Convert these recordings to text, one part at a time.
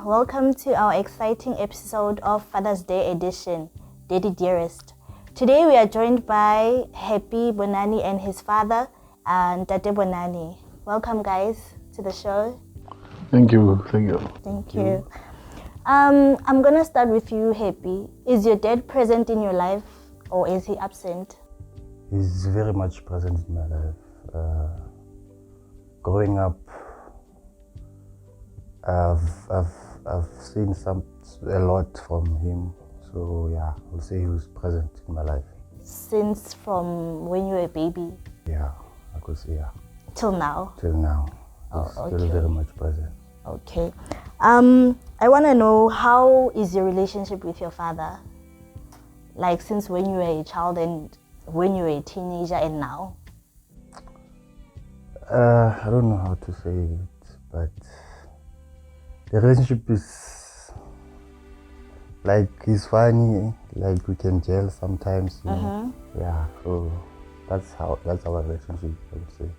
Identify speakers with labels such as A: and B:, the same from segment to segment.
A: welcome to our exciting episode of Father's Day edition, Daddy Dearest. Today we are joined by Happy Boneni and his father, and Tate Boneni. Welcome guys to the show.
B: Thank you.
A: Thank you. I'm gonna start with you, Happy. Is your dad present in your life or is he absent?
C: He's very much present in my life. Growing up, I've seen a lot from him. So yeah, I'll say he was present in my life.
A: Since from when you were a baby?
C: Yeah, I could say yeah.
A: Till now?
C: Till now. He's still very much present.
A: Okay. I want to know, how is your relationship with your father? Like since when you were a child and when you were a teenager and now?
C: I don't know how to say it, but the relationship is like, he's funny, like we can gel sometimes, you know? Yeah, so that's our relationship, I would say.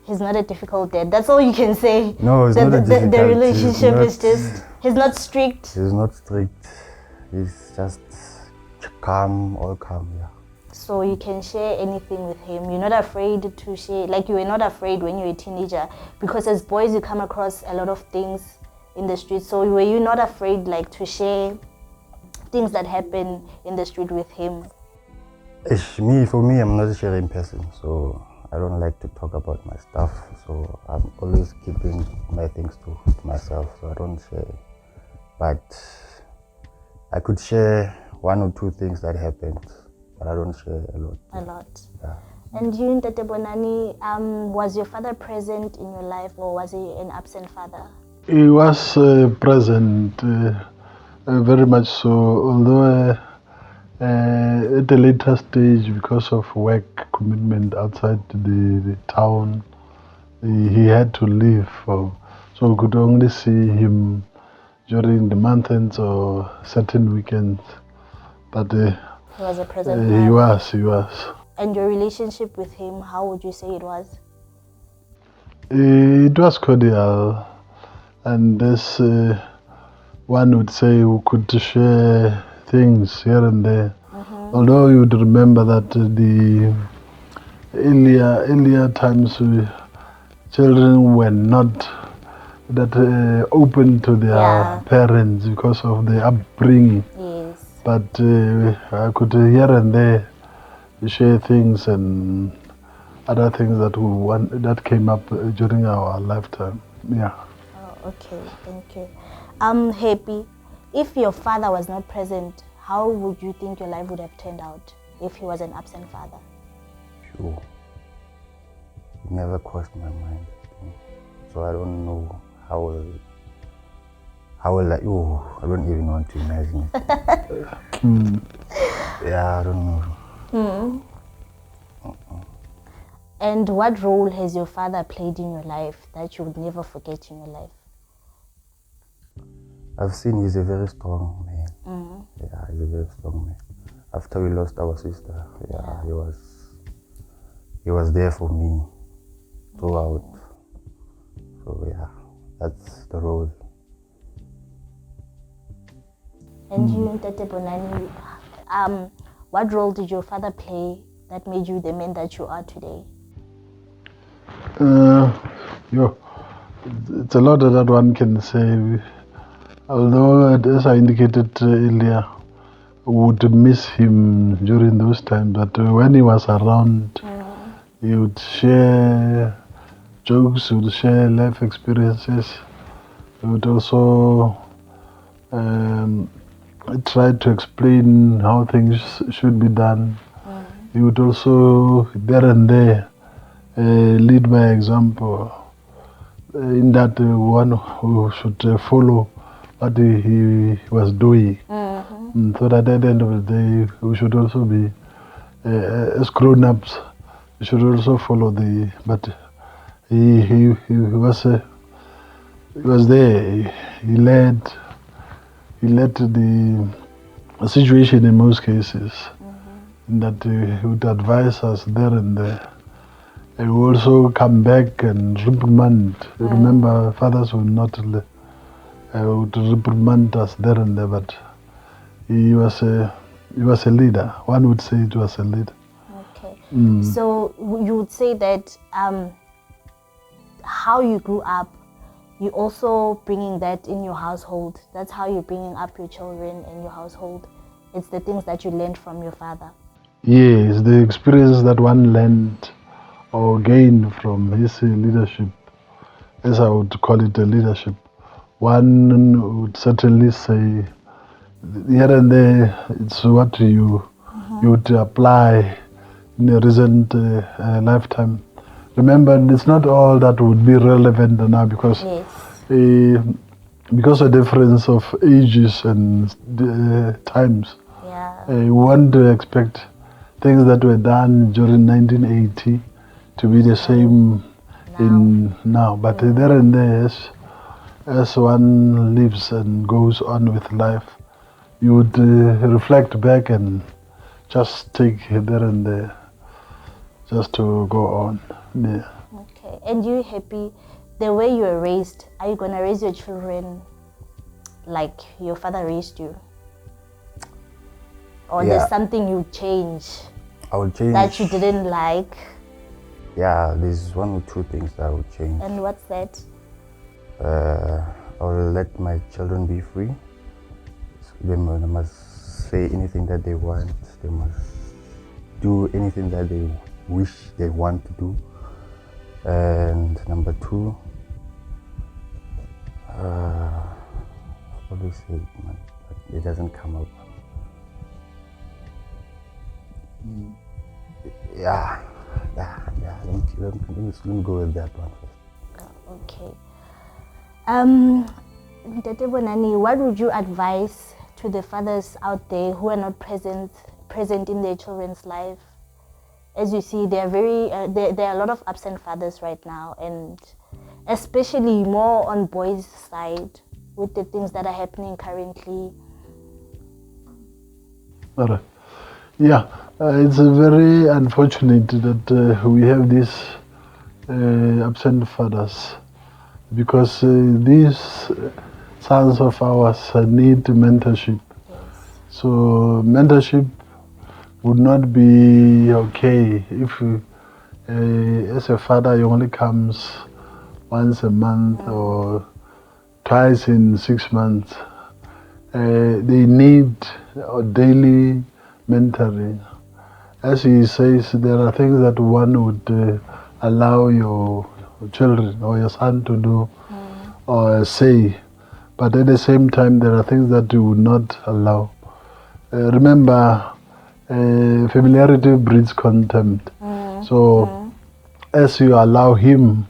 A: He's not a difficult dad, that's all you can say.
C: No, it's not a difficult.
A: The relationship is just, he's not strict.
C: He's not strict, he's just calm, all calm, yeah.
A: So you can share anything with him. You're not afraid to share, like you were not afraid when you were a teenager, because as boys you come across a lot of things in the street. So were you not afraid like to share things that happen in the street with him?
C: For me, I'm not a sharing person, so I don't like to talk about my stuff. So I'm always keeping my things to myself, so I don't share. But I could share one or two things that happened, but I don't share a lot.
A: A lot.
C: Yeah.
A: And you, Tate Boneni, was your father present in your life or was he an absent father?
B: He was present, very much so, although at a later stage, because of work commitment outside the town, he had to leave. So we could only see him during the month ends or certain weekends. But
A: he was a present
B: he was.
A: And your relationship with him, how would you say it was?
B: It was cordial. And this one would say we could share things here and there. Although you would remember that the earlier times, children were not that open to their parents because of the upbringing.
A: Yes.
B: But I could here and there share things and other things that came up during our lifetime. Yeah.
A: Okay, thank you. Happy, if your father was not present, how would you think your life would have turned out if he was an absent father?
C: Sure. It never crossed my mind. So I don't know how will I don't even want to imagine it. Yeah, I don't know.
A: And what role has your father played in your life that you would never forget in your life?
C: I've seen he's a very strong man. Yeah, he's a very strong man. After we lost our sister, he was there for me throughout. So yeah, that's the role.
A: And you, Tate Boneni, what role did your father play that made you the man that you are today?
B: It's a lot that one can say. Although, as I indicated earlier, I would miss him during those times, but when he was around, he would share jokes, he would share life experiences. He would also try to explain how things should be done. He would also, there and there, lead by example, in that one who should follow what he was doing. So that at the end of the day, we should also be, as grown-ups, we should also follow but he was there. He led the situation in most cases, in that he would advise us there and there. He would also come back and reprimand. Remember, fathers will not would reprimand us there and there, but he was a leader. One would say it was a leader.
A: Okay. So you would say that how you grew up, you also bringing that in your household. That's how you're bringing up your children in your household. It's the things that you learned from your father.
B: Yes, the experience that one learned or gained from his leadership, as I would call it, a leadership. One would certainly say, here and there, it's what you would apply in a recent lifetime. Remember, it's not all that would be relevant now because of difference of ages and times.
A: Yeah.
B: We want to expect things that were done during 1980 to be the same in now. But there and there, as one lives and goes on with life, you would reflect back and just take there and there, just to go on. Yeah.
A: Okay. And you happy the way you were raised? Are you gonna raise your children like your father raised you? Or there's something you change?
C: I would change
A: that you didn't like?
C: Yeah, there's one or two things that I would change.
A: And what's that?
C: I will let my children be free. So they must say anything that they want. They must do anything that they wish they want to do. And number two, I always say it, man, but it doesn't come out. Yeah. Let me go with that one first.
A: Okay. Mr Boneni, what would you advise to the fathers out there who are not present in their children's life? As you see, there are a lot of absent fathers right now, and especially more on boys' side with the things that are happening currently.
B: All right. Yeah, it's very unfortunate that we have these absent fathers, because these sons of ours need mentorship.
A: Yes.
B: So mentorship would not be okay if as a father you only comes once a month or twice in 6 months. They need daily mentoring. As he says, there are things that one would allow your children or your son to do or say, but at the same time there are things that you would not allow. Remember, familiarity breeds contempt. So as you allow him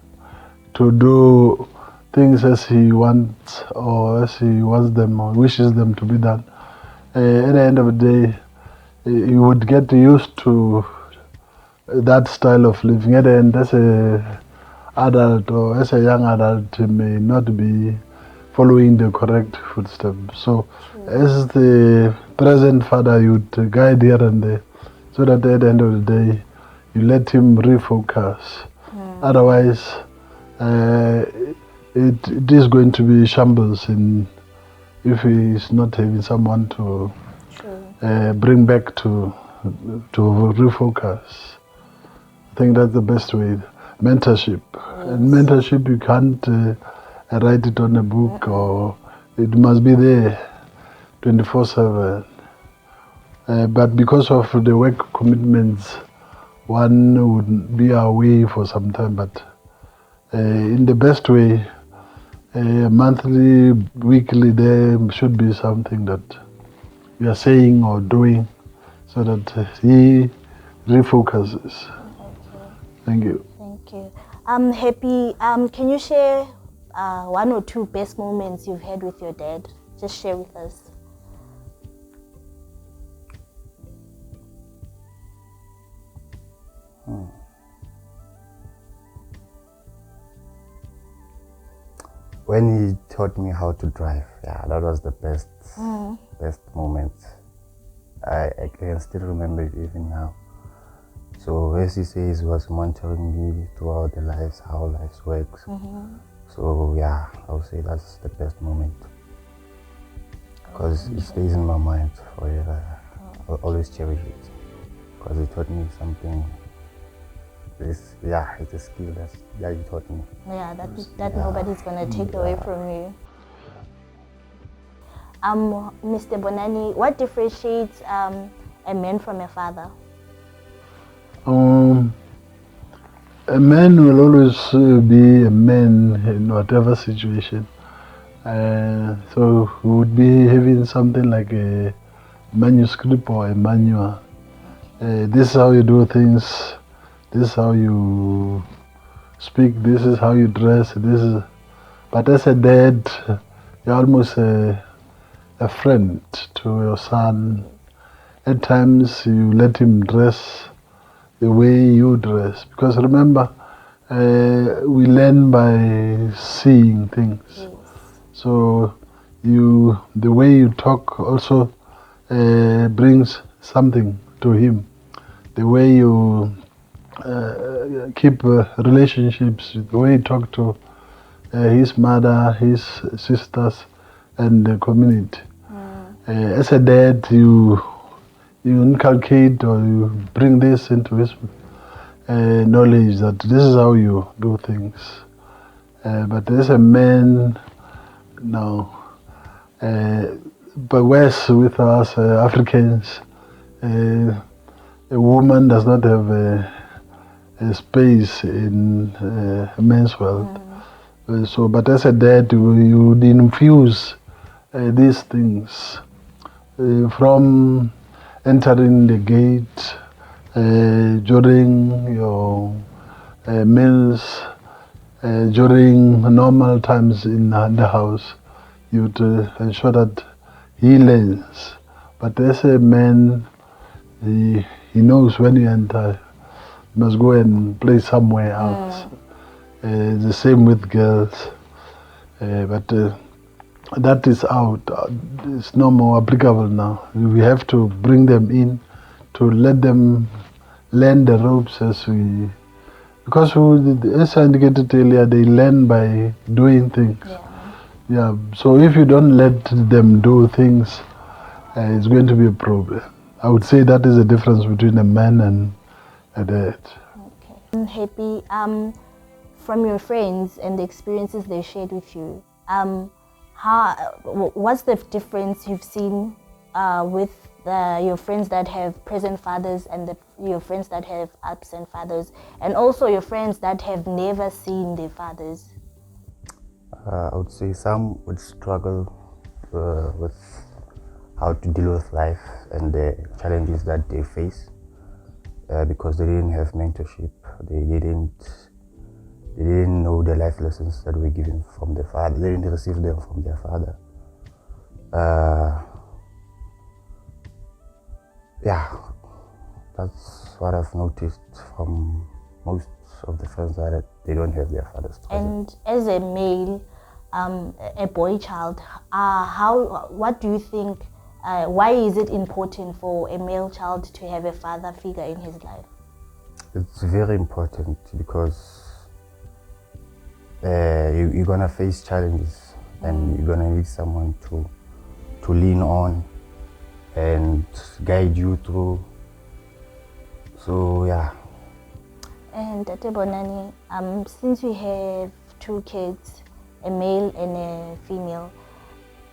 B: to do things as he wants or as he wants them or wishes them to be done, at the end of the day, you would get used to that style of living. At the end, as a adult or as a young adult, you may not be following the correct footsteps. So as the present father, you would guide here and there, so that at the end of the day, you let him refocus. Otherwise, it is going to be shambles if he is not having someone to bring back to refocus. I think that's the best way. Mentorship. And mentorship, you can't write it on a book, or it must be there 24/7. But because of the work commitments, one would be away for some time. But in the best way, monthly, weekly, there should be something that we are saying or doing so that he refocuses.
A: Okay.
B: Thank you.
A: Thank you. I'm happy. Can you share one or two best moments you've had with your dad? Just share with us.
C: When he taught me how to drive, yeah, that was the best moment. I can still remember it even now. So as he says, he was monitoring me throughout the lives, how life works. So yeah, I would say that's the best moment. because it stays in my mind forever. I'll always cherish it because it taught me something. It's a skill that you taught me.
A: Yeah, that nobody's gonna take away from you. Mr. Boneni, what differentiates a man from a father?
B: A man will always be a man in whatever situation. So we would be having something like a manuscript or a manual. This is how you do things. This is how you speak. This is how you dress. But as a dad, you're almost a friend to your son. At times you let him dress the way you dress, because remember, we learn by seeing things.
A: Yes.
B: So the way you talk also brings something to him. The way you keep relationships, the way you talk to his mother, his sisters, and the community. As a dad, you inculcate or you bring this into his knowledge that this is how you do things. But as a man, no. But whereas with us Africans, a woman does not have a space in a man's world. But as a dad, you infuse these things from entering the gate, during your meals, during normal times in the house, you'd ensure that he learns. But as a man, he knows when you enter, you must go and play somewhere else. The same with girls. But that is out. It's no more applicable now. We have to bring them in to let them learn the ropes because as I indicated earlier, they learn by doing things. Yeah. So if you don't let them do things, it's going to be a problem. I would say that is the difference between a man and a dad.
A: Okay. I'm happy. From your friends and the experiences they shared with you, what's the difference you've seen with your friends that have present fathers and your friends that have absent fathers, and also your friends that have never seen their fathers?
C: I would say some would struggle with how to deal with life and the challenges that they face because they didn't have mentorship. They didn't know the life lessons that were given from their father. They didn't receive them from their father. That's what I've noticed from most of the friends that they don't have their fathers present.
A: And as a male, a boy child, what do you think, why is it important for a male child to have a father figure in his life?
C: It's very important because you're gonna face challenges and you're gonna need someone to lean on and guide you through. So yeah.
A: And Tate Bonani, since we have two kids, a male and a female,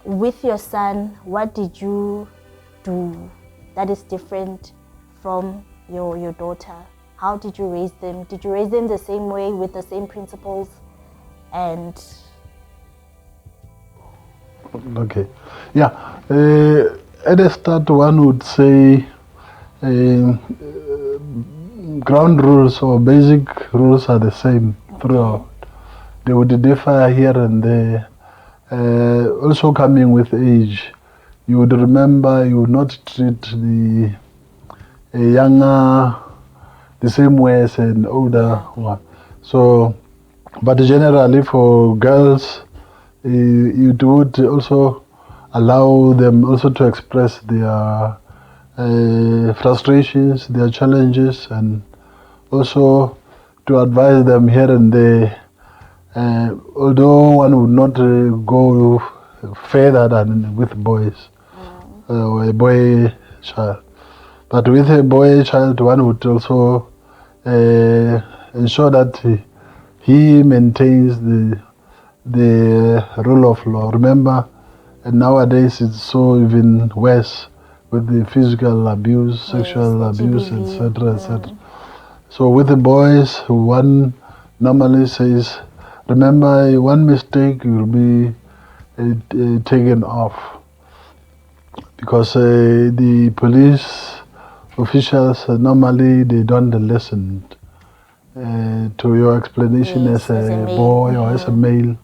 A: with your son, what did you do that is different from your daughter? How did you raise them? Did you raise them the same way with the same principles? And
B: okay, yeah. At the start, one would say ground rules or basic rules are the same throughout. They would differ here and there. Also coming with age, you would remember you would not treat the younger the same way as an older one. So, but generally for girls, you would also allow them also to express their frustrations, their challenges, and also to advise them here and there. Although one would not go further than with boys. or a boy child. But with a boy child, one would also ensure that he maintains the rule of law. Remember, and nowadays it's so even worse with the physical abuse, sexual
A: the
B: abuse,
A: GBV.
B: etc., etc. So with the boys, one normally says, remember, one mistake will be taken off, because the police officials normally they don't listen to your explanation
A: Yes,
B: as
A: as a
B: a
A: male.
B: boy or as a male,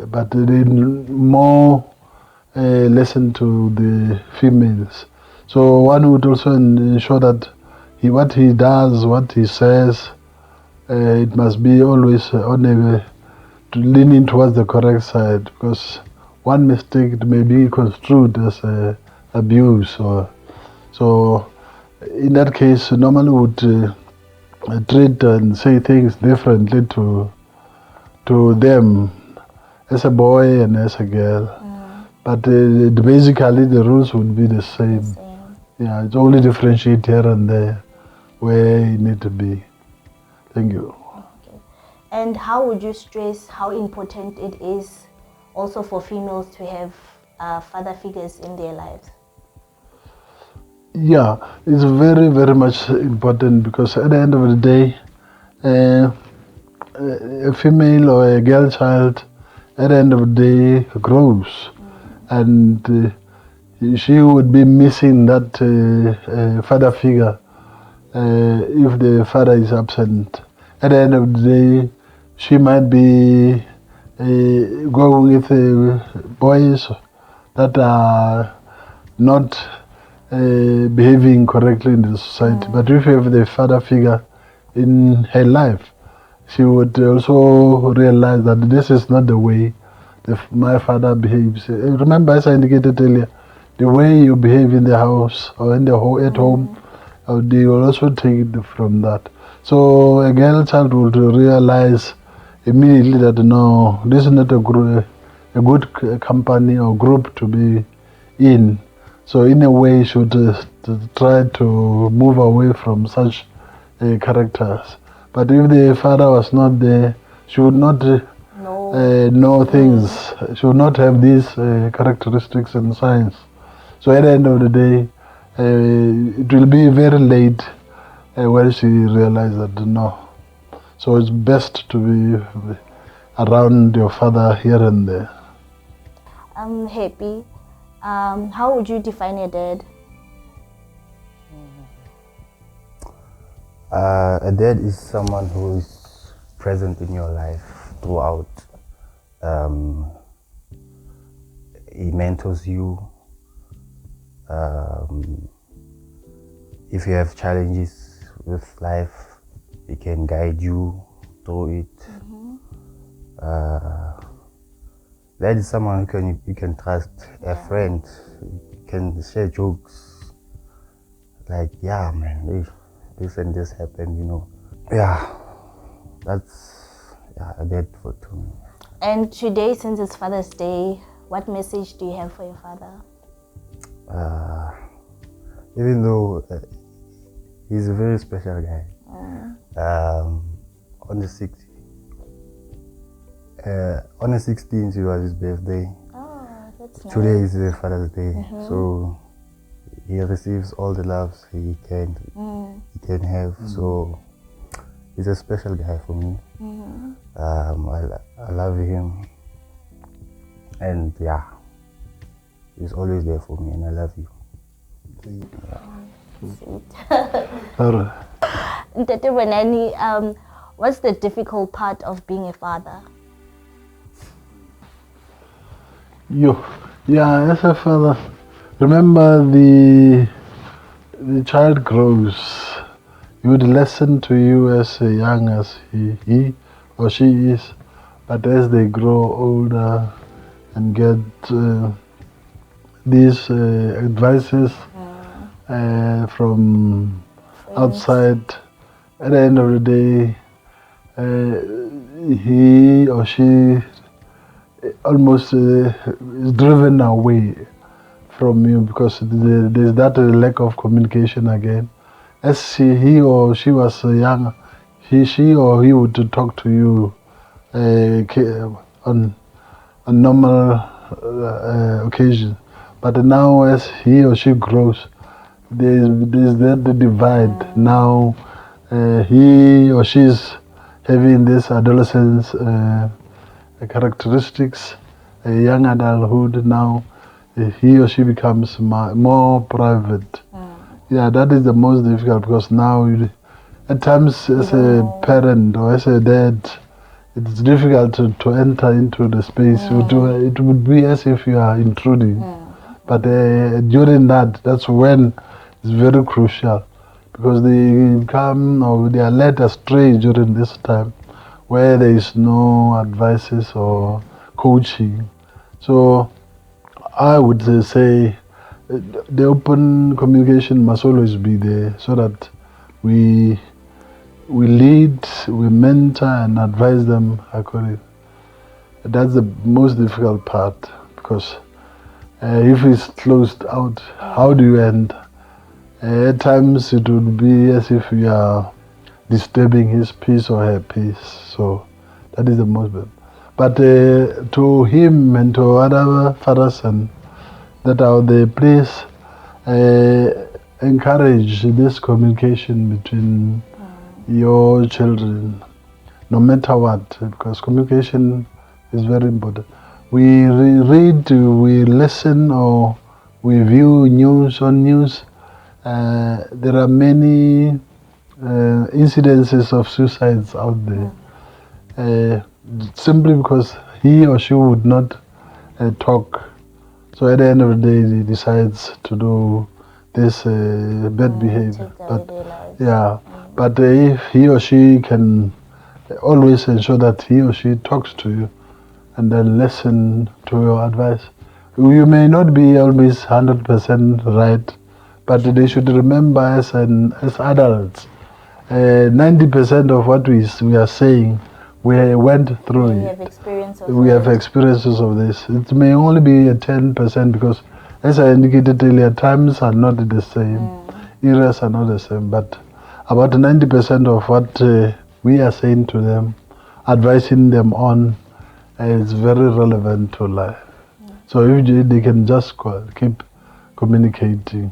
B: but they more listen to the females. So one would also ensure that what he does, what he says, it must be always on leaning towards the correct side, because one mistake it may be construed as abuse. Or so in that case, normally would treat and say things differently to them as a boy and as a girl. But basically the rules would be the same. Yeah, it's only differentiate here and there where you need to be. Thank you.
A: Okay. And how would you stress how important it is also for females to have father figures in their lives?
B: Yeah, it's very, very much important, because at the end of the day, a female or a girl child at the end of the day grows, and she would be missing that father figure if the father is absent. At the end of the day, she might be going with boys that are not behaving correctly in the society. But if you have the father figure in her life, she would also realize that this is not the way my father behaves. Remember, as I indicated earlier, the way you behave in the house or in the at home, they will also take it from that. So a girl child would realize immediately that no, this is not a good company or group to be in. So in a way, should to try to move away from such characters. But if the father was not there, she would not know things. She would not have these characteristics and signs. So at the end of the day, it will be very late when she realizes that no. So it's best to be around your father here and there.
A: I'm happy. How would you define your dad?
C: A dad is someone who is present in your life throughout. He mentors you. If you have challenges with life, he can guide you through it. That is someone who you can trust, a friend. You can share jokes. Like, yeah, man, this and this happened, you know. Yeah, that's a dad for to me.
A: And today, since it's Father's Day, what message do you have for your father?
C: Even though he's a very special guy, on the 16th it was his birthday.
A: Oh, that's nice.
C: Today is Father's Day, so he receives all the loves he can have. So he's a special guy for me. I love him, and yeah, he's always there for me, and I love you.
A: Mr Boneni, what's the difficult part of being a father?
B: Yeah, as a father, remember the child grows. He would listen to you as young as he or she is, but as they grow older and get these advices from outside, at the end of the day, he or she almost is driven away from you because there's that lack of communication again. As he or she was young, she or he would talk to you on normal occasion. But now as he or she grows, there's that divide. Now he or she is having this adolescence characteristics, a young adulthood. Now he or she becomes more private. Yeah, that is the most difficult because now at times as a parent or as a dad, it's difficult to enter into the space. It would be as if you are intruding. But during that's when it's very crucial because they come or they are led astray during this time where there is no advices or coaching. So I would say the open communication must always be there so that we lead, we mentor and advise them accordingly. That's the most difficult part because if it's closed out, how do you end? At times it would be as if you are disturbing his peace or her peace. So that is the most bad. But to him and to other fathers and that are there, please encourage this communication between your children, no matter what, because communication is very important. We read, we listen, or we view news on news. There are many incidences of suicides out there, simply because he or she would not talk. So at the end of the day, he decides to do this bad behavior. But if he or she can always ensure that he or she talks to you and then listen to your advice. You may not be always 100% right, but they should remember as adults, 90% of what we are saying, we went through it. We have experiences of this. It may only be a 10% because, as I indicated earlier, times are not the same, eras are not the same, but about 90% of what we are saying to them, advising them on, is very relevant to life. So if they can just keep communicating.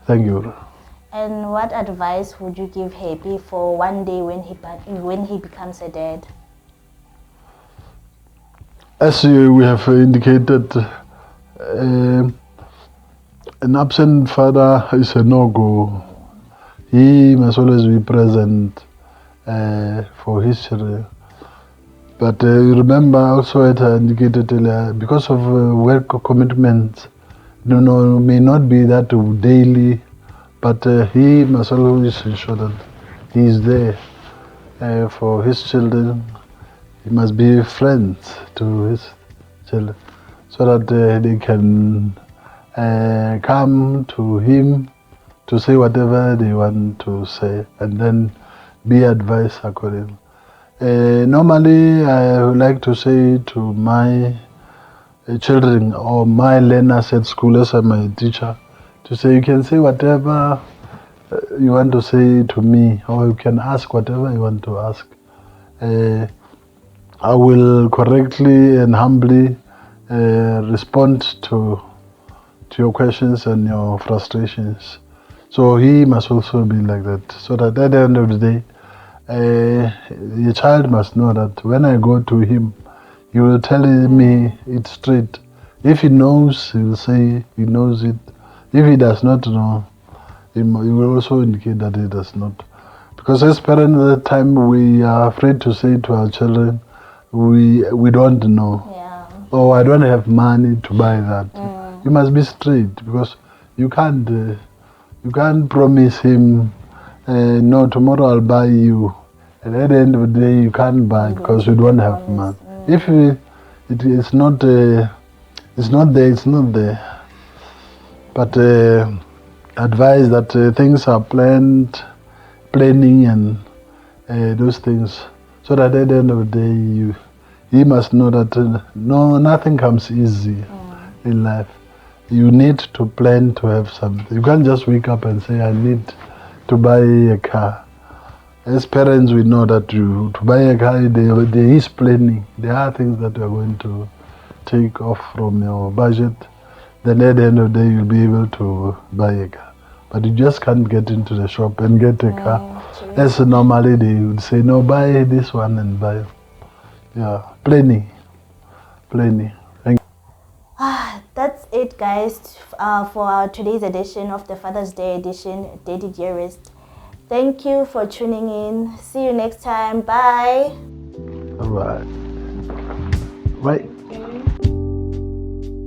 B: Thank you.
A: And what advice would you give Happy for one day when he becomes a dad?
B: As we have indicated, an absent father is a no-go. He must always be present for his children. But remember also, as I indicated earlier, because of work commitments, may not be that daily, but he must always ensure that he is there for his children. He must be friends to his children so that they can come to him to say whatever they want to say and then be advised accordingly. Normally, I would like to say to my children or my learners at school as I'm a teacher, to say you can say whatever you want to say to me, or you can ask whatever you want to ask. I will correctly and humbly respond to your questions and your frustrations. So he must also be like that, so that at the end of the day, the child must know that when I go to him, he will tell me it straight. If he knows, he will say he knows it. If he does not know, he will also indicate that he does not. Because as parents at the time, we are afraid to say to our children, we don't know. Or I don't have money to buy that. You must be straight because you can't promise him, no, tomorrow I'll buy you. And at the end of the day, you can't buy because you don't have money. If it is not there, it's not there. But advise that things are planning and those things, so that at the end of the day, he must know that nothing comes easy in life. You need to plan to have something. You can't just wake up and say, I need to buy a car. As parents, we know that to buy a car, there is planning. There are things that you are going to take off from your budget. Then at the end of the day, you'll be able to buy a car. But you just can't get into the shop and get a car.
A: True.
B: As normally they would say, no, buy this one and buy. Yeah, planning. Thank you.
A: That's it, guys, for our today's edition of the Father's Day edition, Daddy Dearest. Thank you for tuning in. See you next time. Bye.
B: All right. Right.